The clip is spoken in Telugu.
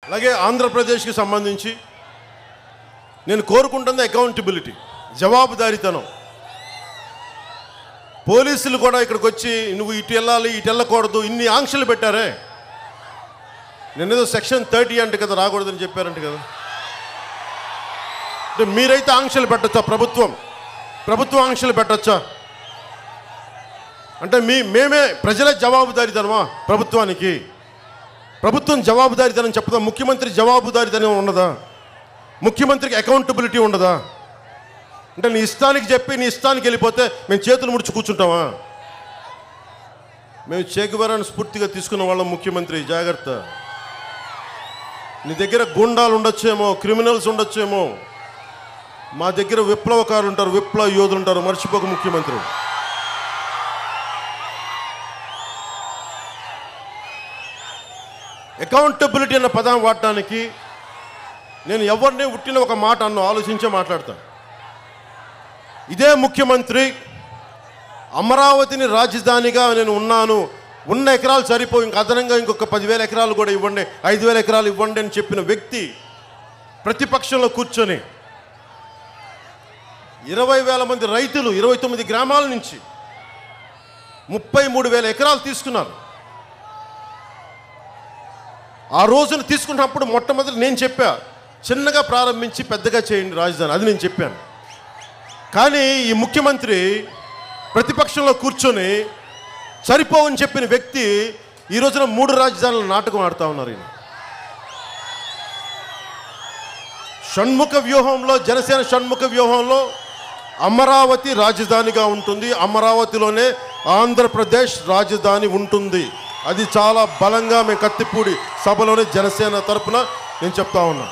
అలాగే ఆంధ్రప్రదేశ్కి సంబంధించి నేను కోరుకుంటుంది అకౌంటబిలిటీ, జవాబుదారీతనం. పోలీసులు కూడా ఇక్కడికి వచ్చి నువ్వు ఇటు వెళ్ళాలి ఇటు వెళ్ళకూడదు ఇన్ని ఆంక్షలు పెట్టారే. నేనేదో సెక్షన్ 30 అంటే కదా రాకూడదని చెప్పారంట కదా. అంటే మీరైతే ఆంక్షలు పెట్టచ్చా? ప్రభుత్వం ఆంక్షలు పెట్టచ్చా? అంటే మేమే ప్రజలే జవాబుదారీతనమా ప్రభుత్వానికి? ప్రభుత్వం జవాబుదారీతనం చెప్పదా? ముఖ్యమంత్రి జవాబుదారీతనం ఉండదా? ముఖ్యమంత్రికి అకౌంటబిలిటీ ఉండదా? అంటే నీ ఇష్టానికి చెప్పి నీ ఇష్టానికి వెళ్ళిపోతే మేము చేతులు ముడిచి కూర్చుంటామా? మేము చేగువరాన్ని స్ఫూర్తిగా తీసుకున్న వాళ్ళం. ముఖ్యమంత్రి జాగ్రత్త, నీ దగ్గర గుండాలు ఉండొచ్చేమో, క్రిమినల్స్ ఉండొచ్చేమో, మా దగ్గర విప్లవకారులు ఉంటారు, విప్లవ యోధులు ఉంటారు, మర్చిపోక ముఖ్యమంత్రి. అకౌంటబిలిటీ అన్న పదం వాడటానికి నేను ఎవరిని ఉట్టిన ఒక మాట అన్న ఆలోచించే మాట్లాడతాను. ఇదే ముఖ్యమంత్రి అమరావతిని రాజధానిగా నేను ఉన్నాను, ఉన్న ఎకరాలు సరిపోయి ఇంక అదనంగా ఇంకొక 10,000 ఎకరాలు కూడా ఇవ్వండి, 5,000 ఎకరాలు ఇవ్వండి అని చెప్పిన వ్యక్తి ప్రతిపక్షంలో కూర్చొని 20,000 మంది రైతులు 29 గ్రామాల నుంచి 33,000 ఎకరాలు తీసుకున్నారు. ఆ రోజున తీసుకున్నప్పుడు మొట్టమొదటి నేను చెప్పా, చిన్నగా ప్రారంభించి పెద్దగా చేయండి రాజధాని, అది నేను చెప్పాను. కానీ ఈ ముఖ్యమంత్రి ప్రతిపక్షంలో కూర్చొని సరిపోవని చెప్పిన వ్యక్తి ఈ రోజున 3 రాజధానుల నాటకం ఆడుతూ ఉన్నారు. ఈయన షణ్ముఖ వ్యూహంలో, జనసేన షణ్ముఖ వ్యూహంలో అమరావతి రాజధానిగా ఉంటుంది, అమరావతిలోనే ఆంధ్రప్రదేశ్ రాజధాని ఉంటుంది. అది చాలా బలంగా మేము కత్తిపూడి సభలోనే జనసేన తరపున నేను చెప్తా ఉన్నా.